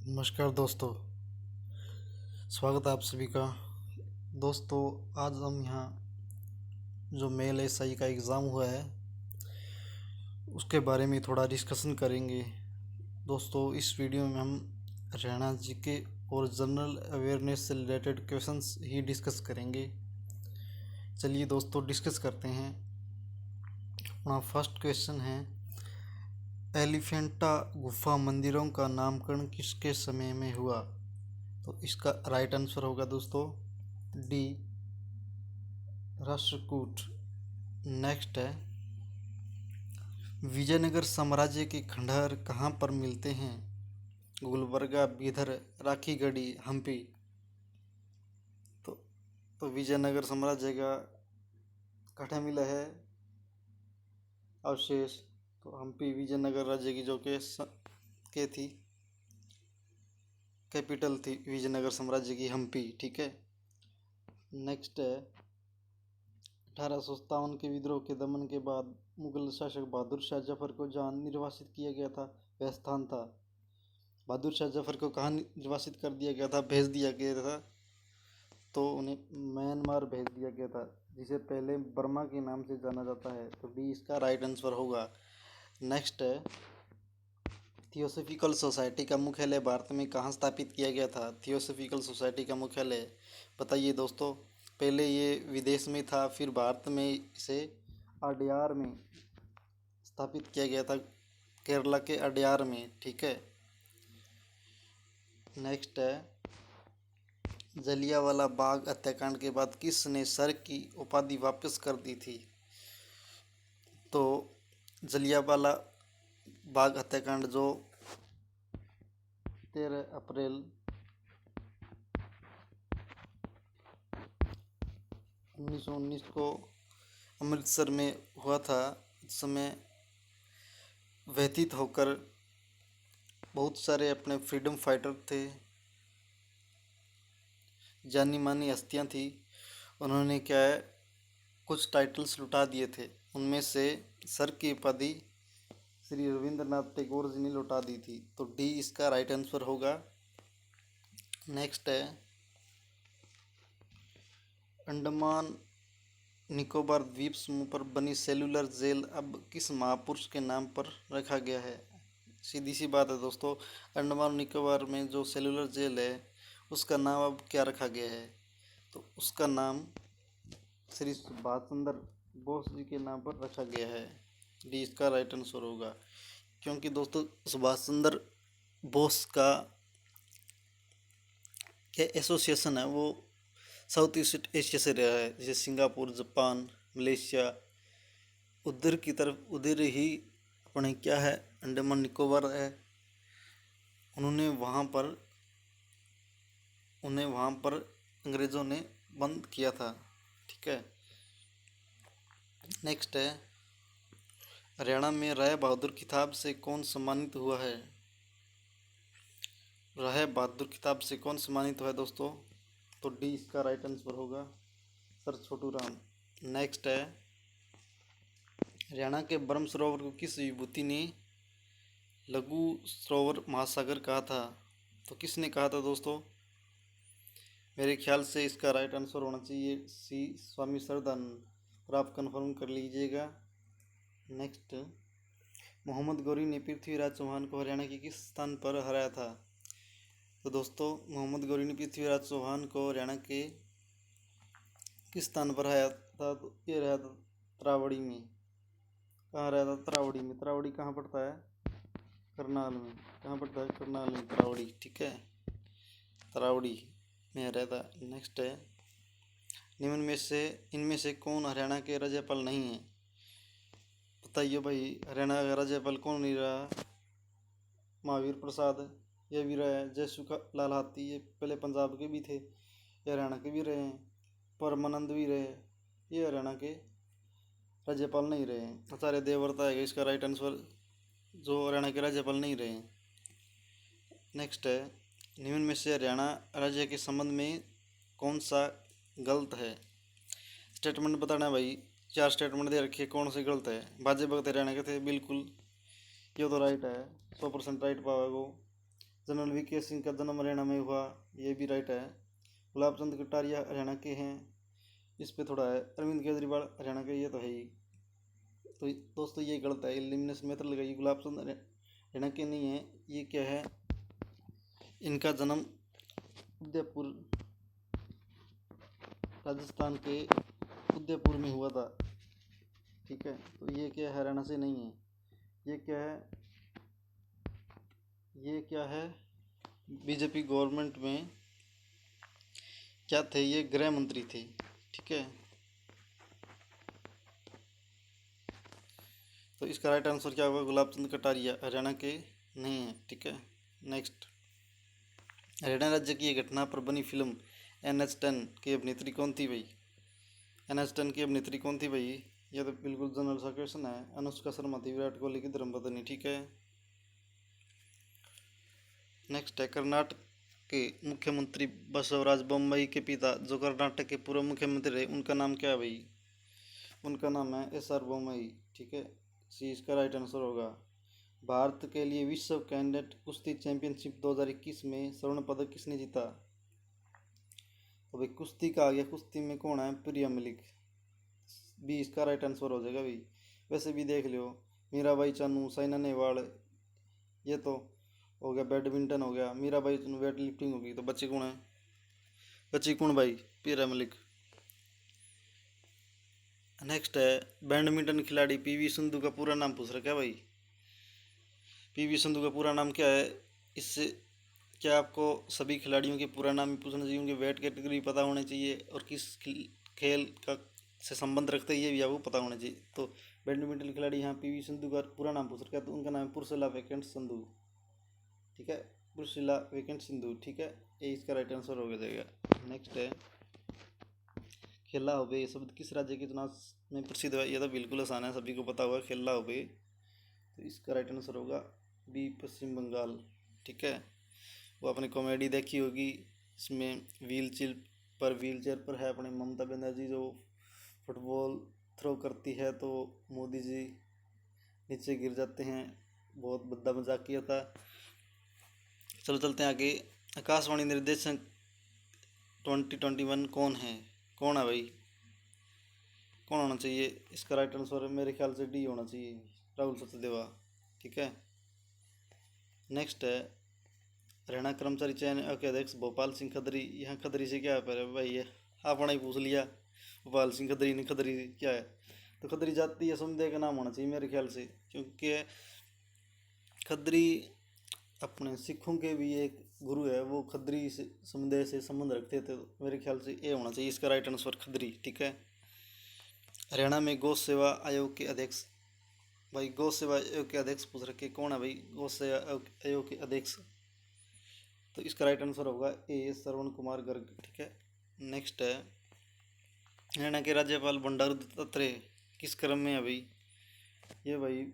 नमस्कार दोस्तों। स्वागत है आप सभी का। दोस्तों, आज हम यहाँ जो मेल एसआई का एग्ज़ाम हुआ है उसके बारे में थोड़ा डिस्कशन करेंगे। दोस्तों, इस वीडियो में हम हरियाणा जीके और जनरल अवेयरनेस से रिलेटेड क्वेश्चंस ही डिस्कस करेंगे। चलिए दोस्तों, डिस्कस करते हैं। अपना फर्स्ट क्वेश्चन है, एलिफेंटा गुफा मंदिरों का नामकरण किसके समय में हुआ? तो इसका राइट आंसर होगा दोस्तों डी, राष्ट्रकूट। नेक्स्ट है, विजयनगर साम्राज्य के खंडहर कहाँ पर मिलते हैं? गुलबर्गा, बीदर, राखीगढ़ी, हम्पी। तो विजयनगर साम्राज्य का कहाँ मिला है अवशेष? तो हम्पी विजयनगर राज्य की जो के थी, कैपिटल थी विजयनगर साम्राज्य की हम्पी। ठीक है। नेक्स्ट है, 1857 के विद्रोह के दमन के बाद मुगल शासक बहादुर शाह जफर को जहाँ निर्वासित किया गया था वह स्थान था। बहादुर शाह जफर को कहाँ निर्वासित कर दिया गया था, भेज दिया गया था? तो उन्हें म्यांमार भेज दिया गया था, जिसे पहले बर्मा के नाम से जाना जाता है। तो डी इसका राइट आंसर होगा। नेक्स्ट है, थियोसॉफिकल सोसाइटी का मुख्यालय भारत में कहाँ स्थापित किया गया था? थियोसॉफिकल सोसाइटी का मुख्यालय बताइए दोस्तों। पहले ये विदेश में था, फिर भारत में इसे अडयार में स्थापित किया गया था, केरला के अडयार में। ठीक है। नेक्स्ट है, जलियांवाला बाग हत्याकांड के बाद किसने सर की उपाधि वापस कर दी थी? तो जलियांवाला बाग हत्याकांड जो 13 अप्रैल 1919 को अमृतसर में हुआ था, उस समय व्यतीत होकर बहुत सारे अपने फ्रीडम फाइटर थे, जानी मानी हस्तियाँ थी। उन्होंने क्या है, कुछ टाइटल्स लुटा दिए थे। उनमें से सर की उपाधि श्री रविंद्रनाथ टैगोर जी ने लौटा दी थी। तो डी इसका राइट आंसर होगा। नेक्स्ट है, अंडमान निकोबार द्वीप समूह पर बनी सेलुलर जेल अब किस महापुरुष के नाम पर रखा गया है? सीधी सी बात है दोस्तों, अंडमान निकोबार में जो सेलुलर जेल है उसका नाम अब क्या रखा गया है? तो उसका नाम श्री सुभाष चंद्र बोस जी के नाम पर रखा गया है। डी इसका राइट आंसर होगा, क्योंकि दोस्तों सुभाष चंद्र बोस का क्या एसोसिएशन है वो साउथ ईस्ट एशिया से रहा है, जैसे सिंगापुर, जापान, मलेशिया, उधर की तरफ, उधर ही अपने क्या है अंडमान निकोबार है। उन्हें वहाँ पर अंग्रेज़ों ने बंद किया था। ठीक है। नेक्स्ट है, हरियाणा में राय बहादुर खिताब से कौन सम्मानित हुआ है? राय बहादुर खिताब से कौन सम्मानित हुआ है दोस्तों? तो डी इसका राइट आंसर होगा सर छोटू राम। नेक्स्ट है, हरियाणा के ब्रह्म सरोवर को किस विभूति ने लघु सरोवर महासागर कहा था? तो किसने कहा था दोस्तों? मेरे ख्याल से इसका राइट आंसर होना चाहिए सी, स्वामी श्रद्धानंद। और आप कंफर्म कर लीजिएगा। नेक्स्ट, मोहम्मद गौरी ने पृथ्वीराज चौहान को हरियाणा के किस स्थान पर हराया था? तो दोस्तों, मोहम्मद गौरी ने पृथ्वीराज चौहान को हरियाणा के किस स्थान पर हराया था? तो ये रहा था त्रावड़ी में। कहाँ रहा था? त्रावड़ी में। त्रावड़ी कहाँ पड़ता है? करनाल में। कहाँ पड़ता है? करनाल में त्रावड़ी। ठीक है, त्रावड़ी में रहता। नेक्स्ट है, इनमें से कौन हरियाणा के राज्यपाल नहीं है? बताइए भाई, हरियाणा का राज्यपाल कौन नहीं रहा? महावीर प्रसाद, ये भी रहे। जयसुख लाल हाथी, ये पहले पंजाब के भी थे, ये हरियाणा के भी रहे हैं। परमानंद भी रहे, ये हरियाणा के राज्यपाल नहीं रहे हैं। आचार्य देवव्रत है इसका राइट आंसर, जो हरियाणा के राज्यपाल नहीं रहे हैं। नेक्स्ट है, निम्न में से हरियाणा राज्य के संबंध में कौन सा गलत है? स्टेटमेंट बताना है भाई। 4 स्टेटमेंट दे रखे, कौन से गलत है? बाजे भगत हरियाणा के थे, बिल्कुल ये तो राइट है, 100% राइट पाओगे वो। जनरल वीके सिंह का जन्म हरियाणा में हुआ, ये भी राइट है। गुलाब चंद कटारिया हरियाणा के हैं, इस पे थोड़ा है। अरविंद केजरीवाल हरियाणा के, ये तो है ही। तो दोस्तों ये गलत है, एलिमिनेशन मेथड लगाइए। गुलाब चंद हरियाणा के नहीं है, ये क्या है, इनका जन्म उदयपुर, राजस्थान के उदयपुर में हुआ था, ठीक है। तो ये क्या है, हरियाणा से नहीं है। ये क्या है, ये क्या है, बीजेपी गवर्नमेंट में क्या थे, ये गृह मंत्री थे, ठीक है। तो इसका राइट आंसर क्या होगा, गुलाब चंद कटारिया हरियाणा के नहीं है, ठीक है। नेक्स्ट, हरियाणा राज्य की ये घटना पर बनी फिल्म NH10 की अभिनेत्री कौन थी भाई। NH10 की अभिनेत्री कौन थी भाई, ये तो बिल्कुल जनरल सा क्वेश्चन है। अनुष्का शर्मा थी, विराट कोहली की धर्मपत्नी, ठीक है। नेक्स्ट है, कर्नाटक के मुख्यमंत्री बसवराज बोम्मई के पिता जो कर्नाटक के पूर्व मुख्यमंत्री रहे, उनका नाम क्या है भाई, उनका नाम है SR बोम्मई, ठीक है। सी इसका राइट आंसर होगा। भारत के लिए विश्व कैडेट कुश्ती चैंपियनशिप 2021 में स्वर्ण पदक किसने जीता। तो भाई कुश्ती का आ गया, कुश्ती में कौन है, प्रिया मलिक, भी इसका राइट आंसर हो जाएगा भाई। वैसे भी देख लियो, मीराबाई चानू, साइना नेहवाल, ये तो हो गया। बैडमिंटन हो गया, मीराबाई चानू वेट लिफ्टिंग होगी, तो बच्चे कौन है, बच्ची कौन भाई, प्रिया मलिक। नेक्स्ट है, बैडमिंटन खिलाड़ी PV सिंधु का पूरा नाम पूछ रहा क्या भाई, PV सिंधु का पूरा नाम क्या है। इससे क्या आपको सभी खिलाड़ियों के पूरा नाम ही पूछना चाहिए, उनके वेट कैटेगरी पता होनी चाहिए, और किस खेल का से संबंध रखते हैं ये भी आपको पता होना चाहिए। तो बैडमिंटन खिलाड़ी यहाँ PV सिंधु का पूरा नाम पूछ रखा है, तो उनका नाम है पुरसेला वेकेंट सिंधु, ठीक है। पुरसेला वेकेंट सिंधु, ठीक है। ये इसका राइट आंसर हो जाएगा। नेक्स्ट है, खेला होबे ये शब्द किस राज्य के चुनाव में प्रसिद्ध है, ये तो बिल्कुल आसान है, सभी को पता होगा खेला होबे। तो इसका राइट आंसर होगा B पश्चिम बंगाल, ठीक है। वो आपने कॉमेडी देखी होगी, इसमें व्हील चेयर पर है अपने ममता बनर्जी, जो फुटबॉल थ्रो करती है तो मोदी जी नीचे गिर जाते हैं, बहुत भद्दा मजाक किया था। चलो चलते हैं आगे। आकाशवाणी निर्देशक 2021 कौन है, कौन है भाई, कौन होना चाहिए। इसका राइट आंसर मेरे ख्याल से D होना चाहिए, राहुल सचदेवा, ठीक है। नेक्स्ट है, हरियाणा कर्मचारी चयन आयोग के अध्यक्ष भोपाल सिंह खदरी, यहाँ खदरी से क्या है भाई, ये आपने ही पूछ लिया, भोपाल सिंह खदरी ने, खदरी क्या है। तो खदरी जाति या समुदाय का नाम होना चाहिए मेरे ख्याल से, क्योंकि खदरी अपने सिखों के भी एक गुरु है, वो खदरी से समुदाय से संबंध रखते थे, तो मेरे ख्याल से ये होना चाहिए इसका राइट आंसर खदरी, ठीक है। हरियाणा में गौ सेवा आयोग के अध्यक्ष, भाई गौ सेवा आयोग के अध्यक्ष पूछ रखे कौन है भाई, गौ सेवा आयोग के अध्यक्ष, तो इसका राइट आंसर होगा A श्रवण कुमार गर्ग, ठीक है। नेक्स्ट है, हरियाणा के राज्यपाल बंडारू दत्तात्रेय किस क्रम में है भाई, ये भाई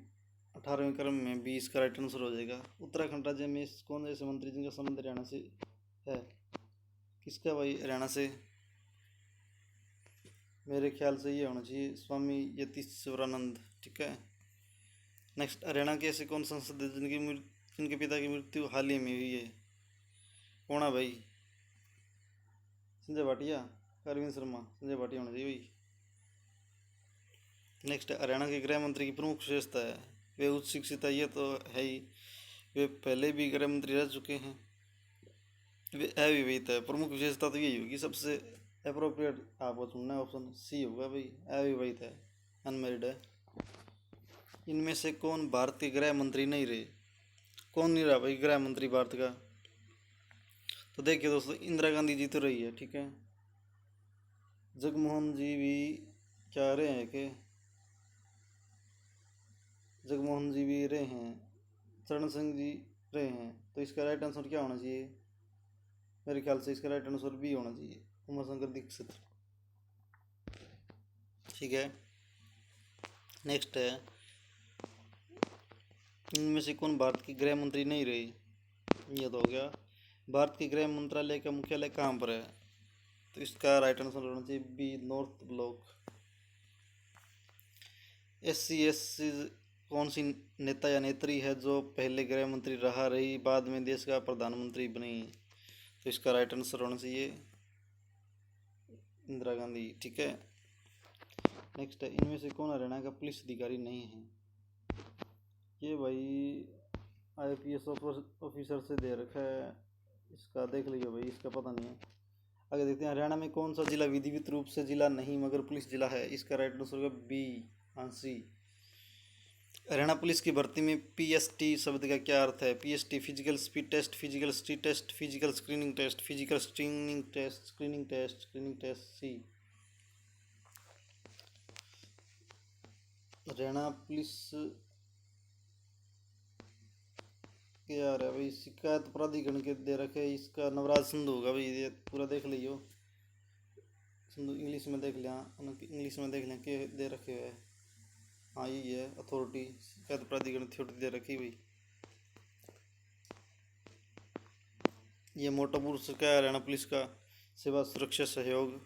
18वें क्रम में, B इसका राइट आंसर हो जाएगा। उत्तराखंड राज्य में कौन ऐसे मंत्री जिनका संबंध हरियाणा से है, किसका भाई, हरियाणा से, मेरे ख्याल से ये होना चाहिए स्वामी यतीश्वरानंद, ठीक है। नेक्स्ट, हरियाणा के ऐसे कौन सांसद है जिनके पिता की मृत्यु हाल ही में हुई है, कौन है भाई, संजय भाटिया, अरविंद शर्मा, संजय भाटिया होना चाहिए भाई। नेक्स्ट, हरियाणा के गृह मंत्री की प्रमुख विशेषता है, वे उच्च शिक्षित है, ये तो है ही, वे पहले भी गृह मंत्री रह चुके हैं, वे अविवाहित है, प्रमुख विशेषता तो यही होगी सबसे अप्रोप्रिएट, आपको चुनना है, ऑप्शन C होगा भाई, अविवाहित है, अनमेरिड है। इनमें से कौन भारत के गृह मंत्री नहीं रहे, कौन नहीं रहा भाई गृह मंत्री भारत का। तो देखिए दोस्तों, इंदिरा गांधी जी तो रही है, ठीक है। जगमोहन जी भी क्या रहे हैं कि, जगमोहन जी भी रहे हैं, चरण सिंह जी रहे हैं, तो इसका राइट आंसर क्या होना चाहिए, मेरे ख्याल से इसका राइट आंसर B होना चाहिए, उमाशंकर दीक्षित, ठीक है। नेक्स्ट है, इनमें से कौन भारत के गृह मंत्री नहीं रहे, ये तो हो गया। भारत के गृह मंत्रालय का मुख्यालय कहाँ पर है, तो इसका राइट आंसर होना चाहिए B north block. SC SC कौन सी नेता या नेत्री है जो पहले गृह मंत्री रहा रही बाद में देश का प्रधानमंत्री बनी? तो इसका राइट आंसर होना चाहिए इंदिरा गांधी। ठीक है। नेक्स्ट है, इनमें से कौन हरियाणा का पुलिस अधिकारी नहीं है? ये भाई आईपीएस ऑफिसर से दे रखा है, इसका देख लियो भाई, इसका पता नहीं है। आगे देखते हैं, हरियाणा में कौन सा जिला विधिवत रूप से जिला नहीं मगर पुलिस जिला है? इसका राइट आंसर होगा बी, हाँसी। हरियाणा पुलिस की भर्ती में पीएसटी शब्द का क्या अर्थ है? PST physical speed test, physical street test, physical screening test, physical screening test, screening test, screening test, सी। हरियाणा पुलिस के यार है भाई, शिकायत प्राधिकरण के दे रखे, इसका नवराज सिंधु होगा भाई, ये पूरा देख लियो। सिंधु इंग्लिश में देख लिया, इंग्लिश में देख लिया के दे रखे है। हाँ यही है, अथॉरिटी, शिकायत प्राधिकरण अथॉरिटी दे रखी भाई। ये मोटा पुरुष क्या है? हरियाणा पुलिस का सेवा सुरक्षा सहयोग,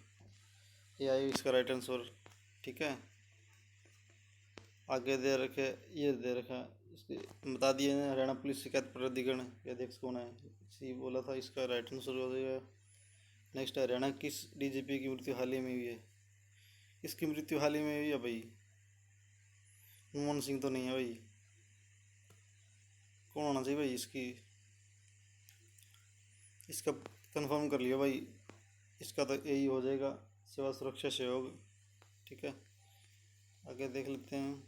ये आई इसका राइट आंसर। ठीक है। आगे दे रखे, ये दे रखा, इसके बता दिए ना, हरियाणा पुलिस शिकायत प्राधिकरण के अध्यक्ष कौन है? सी बोला था, इसका राइट आंसर हो जाएगा। नेक्स्ट, हरियाणा किस डीजीपी की मृत्यु हाल ही में हुई है? इसकी मृत्यु हाल ही में हुई है भाई? मनमोहन सिंह तो नहीं है भाई, कौन होना चाहिए भाई इसकी? इसका कंफर्म कर लिया भाई, इसका तो यही हो जाएगा, सेवा सुरक्षा सहयोग। ठीक है। आगे देख लेते हैं,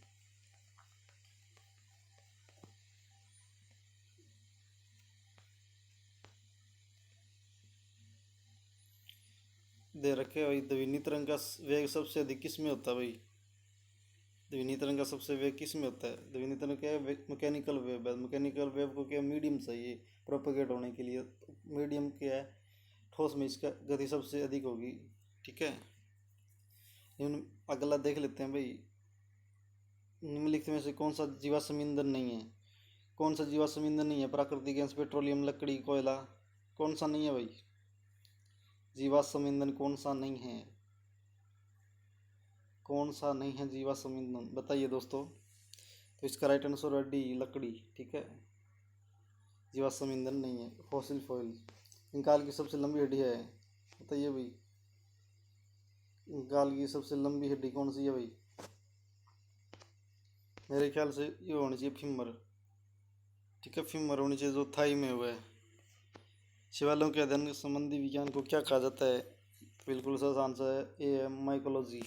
दे रखे भाई, ध्वनि तरंग का वेग सबसे अधिक किस में होता है भाई? ध्वनि तरंग का सबसे वेग किस में होता है? ध्वनि तरंग क्या है? मैकेनिकल वेव है। मैकेनिकल वेव को क्या मीडियम चाहिए प्रोपोगेट होने के लिए, मीडियम क्या है, ठोस में इसका गति सबसे अधिक होगी। ठीक है। अगला देख लेते हैं भाई, निम्नलिखित में से कौन सा जीवाश्म ईंधन नहीं है? कौन सा जीवाश्म ईंधन नहीं है? प्राकृतिक गैस, पेट्रोलियम, लकड़ी, कोयला, कौन सा नहीं है भाई? जीवाश्म ईंधन कौन सा नहीं है? कौन सा नहीं है जीवाश्म ईंधन, बताइए दोस्तों। तो इसका राइट आंसर है डी, लकड़ी। ठीक है। जीवाश्म ईंधन नहीं है, फॉसिल फ्यूल। कंकाल की सबसे लंबी हड्डी है, बताइए भाई, कंकाल की सबसे लंबी हड्डी कौन सी है भाई? मेरे ख्याल से ये होनी चाहिए फीमर। ठीक है, फीमर होनी चाहिए, जो थाई में हुआ है। शिवालयों के अध्ययन संबंधी विज्ञान को क्या कहा जाता है? बिल्कुल सही आंसर है, ए है माइकोलॉजी।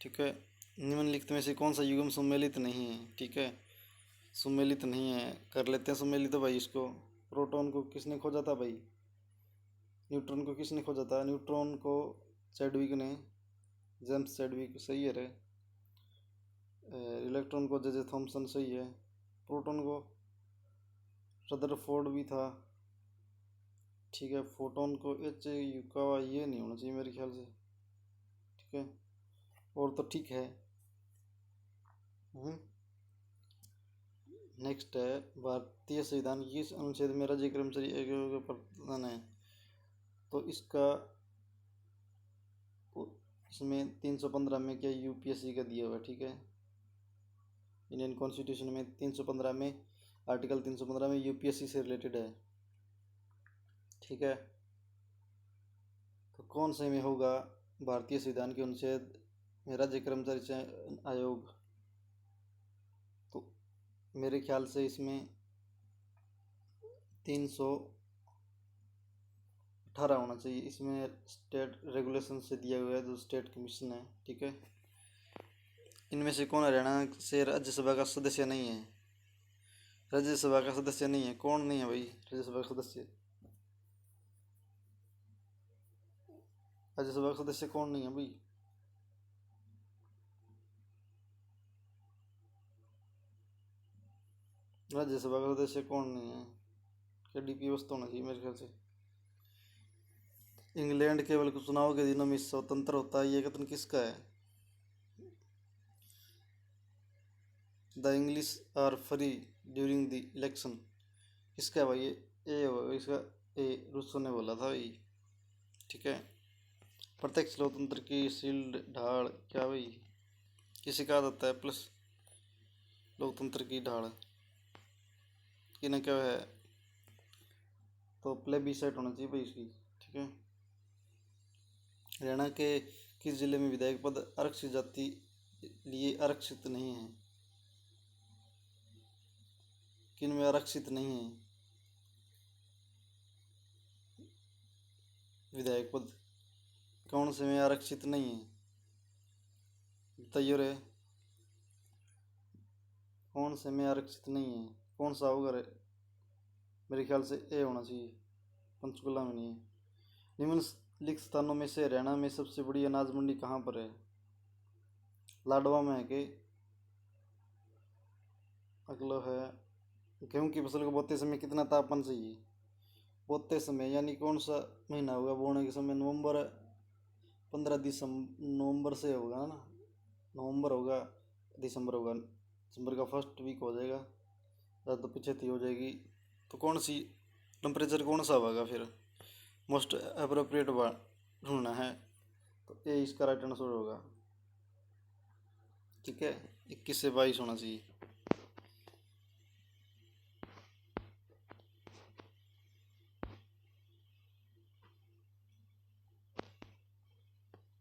ठीक है। निम्नलिखित में से कौन सा युग्म सम्मिलित नहीं है? ठीक है, सम्मिलित नहीं है, कर लेते हैं सम्मिलित तो भाई इसको। प्रोटॉन को किसने खोजा था भाई? न्यूट्रॉन को किसने खोजा था? न्यूट्रॉन को चैडविक ने, जेम्स चैडविक, सही है रे। इलेक्ट्रॉन को जे थॉमसन, सही है। प्रोटॉन को रदरफोर्ड भी था। ठीक है। फोटोन को एच युकावा, ये नहीं होना चाहिए मेरे ख्याल से। ठीक है, और तो ठीक है। नेक्स्ट है, भारतीय संविधान की किस अनुच्छेद में राज्य कर्मचारी आयोग का प्रावधान है? तो इसका, इसमें 315 में क्या यूपीएससी का दिया हुआ है? ठीक है, इंडियन कॉन्स्टिट्यूशन में 315 में, आर्टिकल 315 में यूपीएससी से रिलेटेड है। ठीक है। तो कौन से में होगा भारतीय संविधान के अनुच्छेद में राज्य कर्मचारी चयन आयोग? तो मेरे ख्याल से इसमें 318 होना चाहिए, इसमें स्टेट रेगुलेशन से दिया हुआ है, जो स्टेट कमीशन है। ठीक है। इनमें से कौन हरियाणा से राज्यसभा का सदस्य नहीं है? राज्यसभा का सदस्य नहीं है, कौन नहीं है भाई राज्यसभा का सदस्य? राज्यसभा का सदस्य कौन नहीं है भाई? राज्यसभा का सदस्य कौन नहीं है? क्या डीपी वस्तु होना चाहिए मेरे ख्याल से। इंग्लैंड केवल चुनाव के दिनों में स्वतंत्र होता है, ये कथन किसका है? The English are free during the election, किसका है भाई? ये होगा इसका, ए रूसो ने बोला था भाई। ठीक है। प्रत्यक्ष लोकतंत्र की शील्ड ढाल क्या भाई, किसे कहा जाता है? प्लस लोकतंत्र की ढाल कि ना क्या है, तो प्लेबिसाइट होना चाहिए भाई इसकी। ठीक है। हरियाणा के किस जिले में विधायक पद आरक्षित जाति लिए आरक्षित नहीं है? किन में आरक्षित नहीं है विधायक पद? कौन से में आरक्षित नहीं है बताइए रे। कौन से में आरक्षित नहीं है? कौन सा होगा रे? मेरे ख्याल से ए होना चाहिए, पंचकुला में नहीं है। निम्नलिखित स्थानों में से हरियाणा में सबसे बड़ी अनाज मंडी कहाँ पर है? लाडवा में है कि? अगला है, गेहूं की फसल को बोते समय कितना तापमान चाहिए? बोते समय यानी कौन सा महीना होगा? बोने के समय नवंबर, 15 दिसंबर, नवंबर से होगा ना, नवंबर होगा, दिसंबर होगा, दिसंबर का फर्स्ट वीक हो जाएगा, ज़्यादा तो पिछेती हो जाएगी। तो कौन सी टेम्परेचर कौन सा होगा फिर? मोस्ट अप्रोप्रिएट ढूंढना है, तो ये इसका राइट आंसर होगा। ठीक है, 21 से 22 होना चाहिए।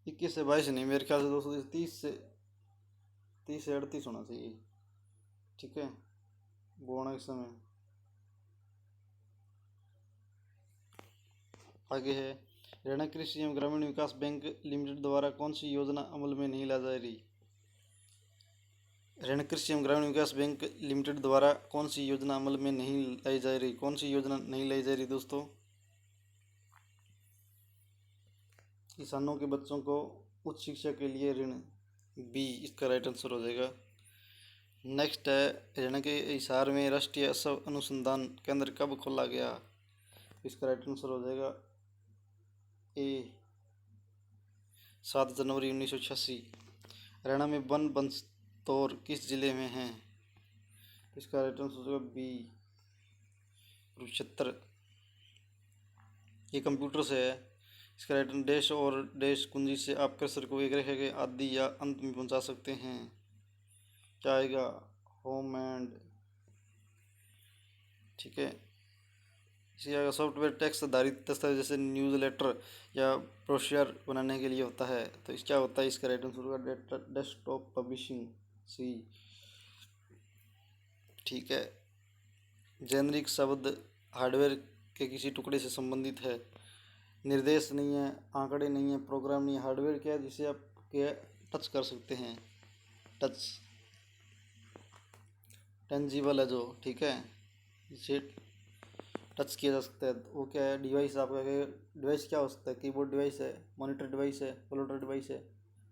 21 से 22 नहीं, मेरे ख्याल से दोस्तों 30 से 38 होना चाहिए। ठीक है, बोना के समय। आगे है, हरियाणा कृषि एवं ग्रामीण विकास बैंक लिमिटेड द्वारा कौन सी योजना अमल में नहीं ला जा रही? हरियाणा कृषि एवं ग्रामीण विकास बैंक लिमिटेड द्वारा कौन सी योजना अमल में नहीं लाई जा रही? कौन सी योजना नहीं लाई जा रही दोस्तों? किसानों के बच्चों को उच्च शिक्षा के लिए ऋण, बी इसका राइट आंसर हो जाएगा। नेक्स्ट है, हरियाणा के हिसार में राष्ट्रीय असव अनुसंधान केंद्र कब खोला गया? इसका राइट आंसर हो जाएगा ए 7 जनवरी 1986। हरियाणा में वन बंस्तौर किस जिले में है? इसका राइट आंसर हो जाएगा बी कुरुक्षेत्र। ये कंप्यूटर से है। इसका राइट डैश और डैश कुंजी से आप कर्सर को एक रेखा के आदि या अंत में पहुंचा सकते हैं। क्या आएगा? Home and. ठीक है, इसी आएगा सॉफ्टवेयर टेक्स्ट आधारित दस्तावेज जैसे न्यूज़ लेटर या ब्रोशर बनाने के लिए होता है। तो इस क्या होता है? इसका राइट आंसर होगा डेस्कटॉप पब्लिशिंग, सी। ठीक है, जेनरिक शब्द हार्डवेयर के किसी टुकड़े से संबंधित है। निर्देश नहीं है, आंकड़े नहीं है, प्रोग्राम नहीं है, हार्डवेयर क्या है जिसे आप क्या टच कर सकते हैं? टच, टेंजिबल है जो। ठीक है, जिसे टच किया जा सकता है, वो क्या है? डिवाइस। आपका डिवाइस क्या हो सकता है? कीबोर्ड डिवाइस है, मॉनिटर डिवाइस है, कैलकुलेटर डिवाइस है,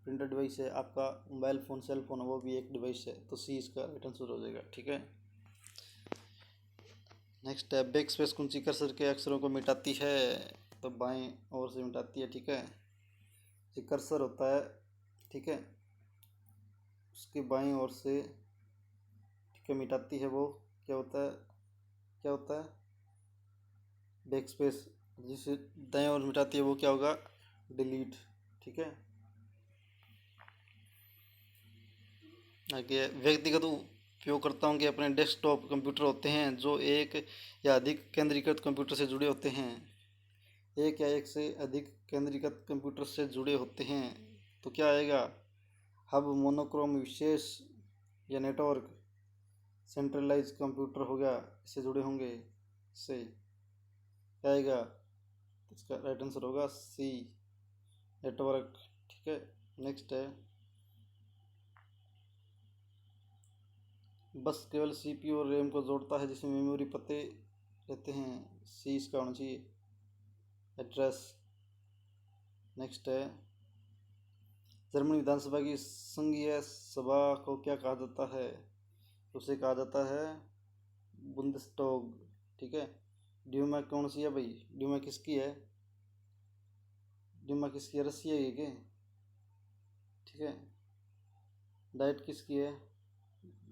प्रिंटर डिवाइस है, आपका मोबाइल फ़ोन सेल फोन है, वो भी एक डिवाइस है। तो सी इसका राइट आंसर हो जाएगा। ठीक है, नेक्स्ट है, बैक स्पेस कुंजी कर्सर के अक्षरों को मिटाती है, तो बाएं ओर से मिटाती है। ठीक है, जो कर्सर होता है, ठीक है, उसके बाएं ओर से, ठीक है, मिटाती है। वो क्या होता है? क्या होता है? Back space. जिसे दाएं ओर मिटाती है वो क्या होगा? डिलीट। ठीक है, आगे व्यक्तिगत उपयोगकर्ताओं के अपने डेस्कटॉप कंप्यूटर होते हैं जो एक या अधिक केंद्रीकृत कंप्यूटर से जुड़े होते हैं। एक या एक से अधिक केंद्रीकृत कंप्यूटर से जुड़े होते हैं, तो क्या आएगा? हब, मोनोक्रोम, विशेष या नेटवर्क। सेंट्रलाइज कंप्यूटर हो गया, इससे जुड़े होंगे, इससे क्या आएगा? इसका राइट आंसर होगा सी, नेटवर्क। ठीक है, नेक्स्ट है, बस केवल सीपीयू और रैम को जोड़ता है जिसमें मेमोरी पते रहते हैं। सी इसका होना चाहिए, एड्रेस। नेक्स्ट है, जर्मनी विधानसभा की संघीय सभा को क्या कहा जाता है? उसे कहा जाता है बुंदेस्टैग। ठीक है, ड्यूमा कौन सी है भाई? ड्यूमा किसकी है? ड्यूमा किसकी है? रसिया की क्या? ठीक है, डाइट किसकी है?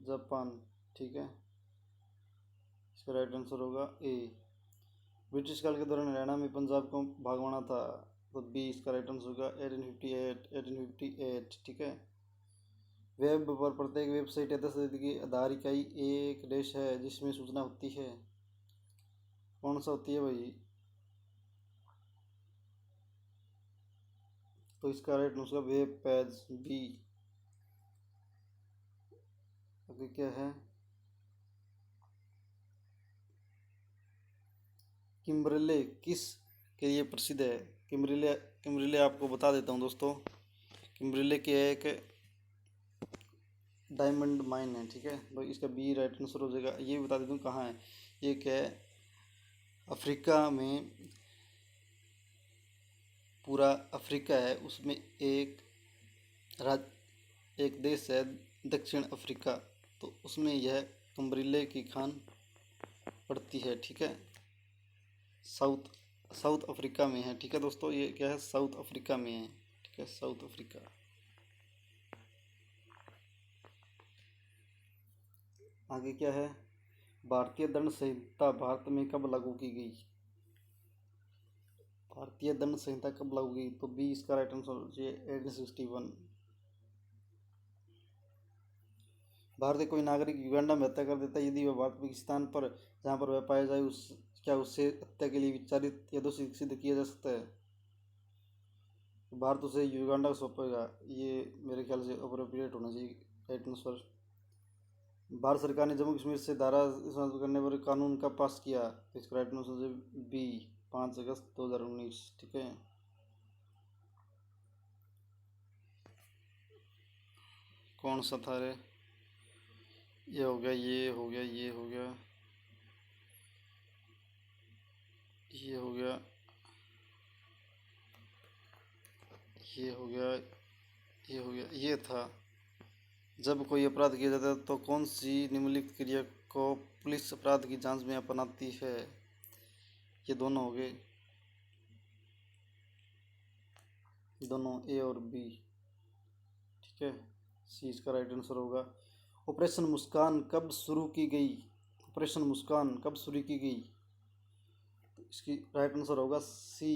जापान। ठीक है, इसका राइट आंसर होगा ए। ब्रिटिश काल के दौरान हरियाणा में पंजाब को भाग बना था, तो बी इसका राइट आंसर होगा 1858। 1858। ठीक है, वेब पर प्रत्येक वेबसाइट या दस्तावेज की आधार इकाई एक देश है जिसमें सूचना होती है। कौन सा होती है भाई? तो इसका right answer web page B. आगे क्या है? किम्बरले किस के लिए प्रसिद्ध है? किम्बरले किम्बरले आपको बता देता हूँ दोस्तों। किम्बरले के एक डायमंड माइन है, ठीक है भाई। इसका बी राइट आंसर हो जाएगा। ये बता देता हूँ कहाँ है। ये क्या है? अफ्रीका में, पूरा अफ्रीका है उसमें एक एक देश है दक्षिण अफ्रीका, तो उसमें यह कम्बरिले की खान पड़ती है, ठीक है। साउथ साउथ अफ्रीका में है, ठीक है दोस्तों। ये क्या है? साउथ अफ्रीका में है, ठीक है, साउथ अफ्रीका। आगे क्या है? भारतीय दंड संहिता भारत में कब लागू की गई? भारतीय दंड संहिता कब लागू की? तो बी इसका राइट आंसर हो जाए 1861। भारतीय कोई नागरिक युगांडा में हत्या कर देता है यदि वह भारत पाकिस्तान पर जहाँ पर वह पाया जाए उस क्या उससे हत्या के लिए विचारित या दोषी सिद्ध किया जा सकता है? भारत उसे युगांडा को सौंपेगा। ये मेरे ख्याल से अप्रोप्रिएट होना चाहिए राइट आंसर। भारत सरकार ने जम्मू कश्मीर से धारा समाप्त करने पर कानून कब पास किया? तो इसका राइट आंसर बी 5 अगस्त 2019, ठीक है। कौन सा था रे? ये हो गया, ये हो गया, ये हो गया, ये हो गया, ये हो गया, ये हो गया, ये था। जब कोई अपराध किया जाता है तो कौन सी निम्नलिखित क्रिया को पुलिस अपराध की जांच में अपनाती है? ये दोनों हो गए, दोनों ए और बी, ठीक है। सी इसका राइट आंसर होगा। ऑपरेशन मुस्कान कब शुरू की गई? ऑपरेशन मुस्कान कब शुरू की गई? तो इसकी राइट आंसर होगा सी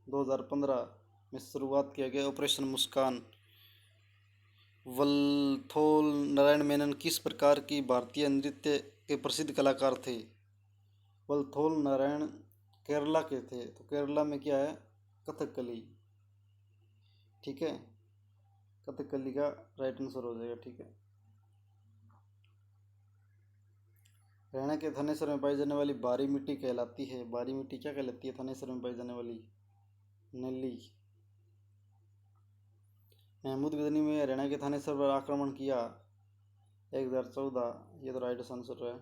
2015 में शुरुआत किया गया ऑपरेशन मुस्कान। वल्थोल नारायण मेनन किस प्रकार की भारतीय नृत्य के प्रसिद्ध कलाकार थे? वल्थोल नारायण केरला के थे, तो केरला में क्या है? कथकली, ठीक है। कथकली का राइट आंसर हो जाएगा, ठीक है। हरियाणा के थानेसर में पाई जाने वाली बारी मिट्टी कहलाती है। बारी मिट्टी क्या कहलाती है थानेसर में पाई जाने वाली? नली। महमूद गजनी में हरियाणा के थानेसर पर आक्रमण किया 1014, ये तो राइट आंसर है।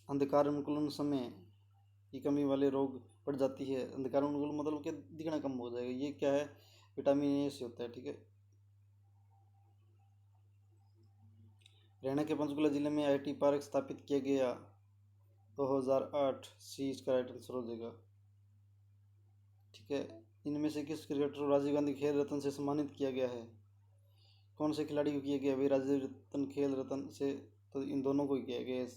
अंधकार उन्मूलन समय की कमी वाले रोग बढ़ जाती है। अंधकार उन्मूलन मतलब कि दिखना कम हो जाएगा। ये क्या है? विटामिन ए से होता है, ठीक है। हरियाणा के पंचकुला जिले में आईटी पार्क स्थापित किया गया 2008। सी इसका राइट आंसर हो जाएगा, ठीक है। इनमें से किस क्रिकेटर को राजीव गांधी खेल रत्न से सम्मानित किया गया है? कौन से खिलाड़ी को किया गया भाई राजीव रत्न खेल रत्न से? तो इन दोनों को ही किया गया है,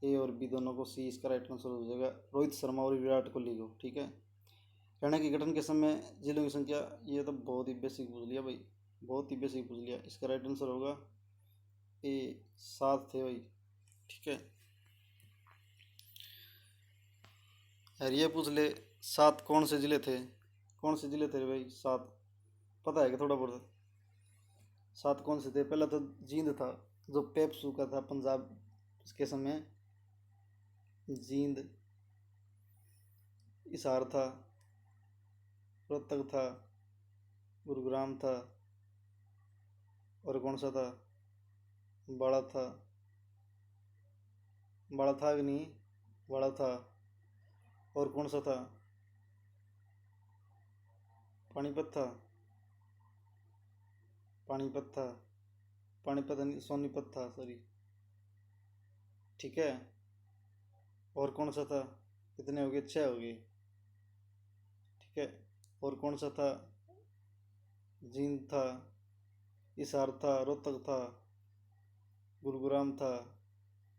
ए और बी दोनों को। सी इसका राइट आंसर हो जाएगा रोहित शर्मा और विराट कोहली को, ठीक है। हरियाणा के गठन के समय जिलों की संख्या, ये तो बहुत ही बेसिक पूछ लिया भाई, बहुत ही बेसिक पूछ लिया। इसका राइट आंसर होगा ए 7 थे भाई, ठीक है। यार ये पूछ ले, 7 कौन से जिले थे? कौन से जिले थे भाई 7? पता है कि थोड़ा बहुत? 7 कौन से थे? पहला तो जींद था, जो पेप्सू का था पंजाब के समय। जींद, हिसार था, रोहतक था, गुरुग्राम था, और कौन सा था? बड़ा था, बड़ा था कि नहीं? बड़ा था। और कौन सा था? पानीपत था, पानीपत था, पानीपत नहीं, सोनीपत था, सॉरी, ठीक है। और कौन सा था? कितने हो गए? 6 हो गए, ठीक है। और कौन सा था? जींद था, हिसार था, रोहतक था, गुरुग्राम था,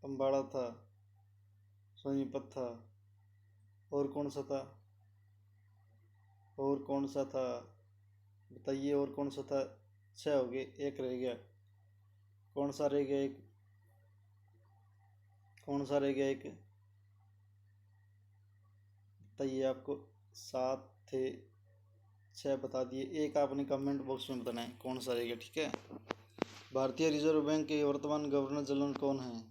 अम्बाड़ा था, सोनीपत था। और कौन सा था? और कौन सा था? बताइए और कौन सा था? छः हो गए, एक रह गया। कौन सा रह गया एक? कौन सा रह गया एक? बताइए आपको। सात थे, छः बता दिए, एक आपने कमेंट बॉक्स में बताना है कौन सा रह गया, ठीक है। भारतीय रिजर्व बैंक के वर्तमान गवर्नर जनरल कौन है?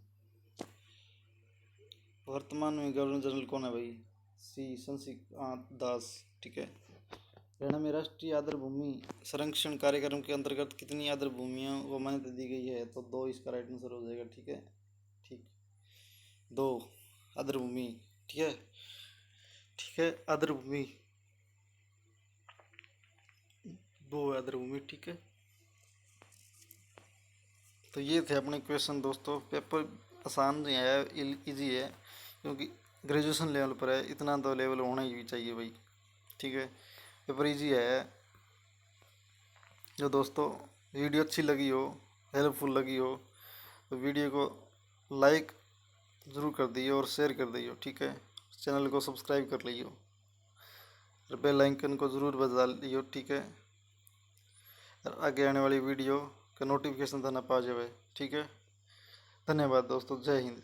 वर्तमान में गवर्नर जनरल कौन है भाई? सी शशिकांत दास, ठीक है। हरियाणा में राष्ट्रीय आर्द्र भूमि संरक्षण कार्यक्रम के अंतर्गत कितनी आर्द्र भूमियों को मान्यता दी गई है? तो दो इसका राइट आंसर हो जाएगा, ठीक है। ठीक, दो आर्द्र भूमि, ठीक है। ठीक है, आर्द्र भूमि, दो आर्द्र भूमि, ठीक है। तो ये थे अपने क्वेश्चन दोस्तों। पेपर आसान नहीं आया, इजी है, क्योंकि ग्रेजुएशन लेवल पर है, इतना तो लेवल होना ही चाहिए भाई, ठीक है। पेपर इजी है। जो दोस्तों वीडियो अच्छी लगी हो, हेल्पफुल लगी हो, तो वीडियो को लाइक ज़रूर कर दिए और शेयर कर दिए, ठीक है। चैनल को सब्सक्राइब कर लियो और बेल आइकन को ज़रूर बजा लियो, ठीक है। और आगे आने वाली वीडियो का नोटिफिकेशन देना पा जाए, ठीक है। धन्यवाद दोस्तों, जय हिंद।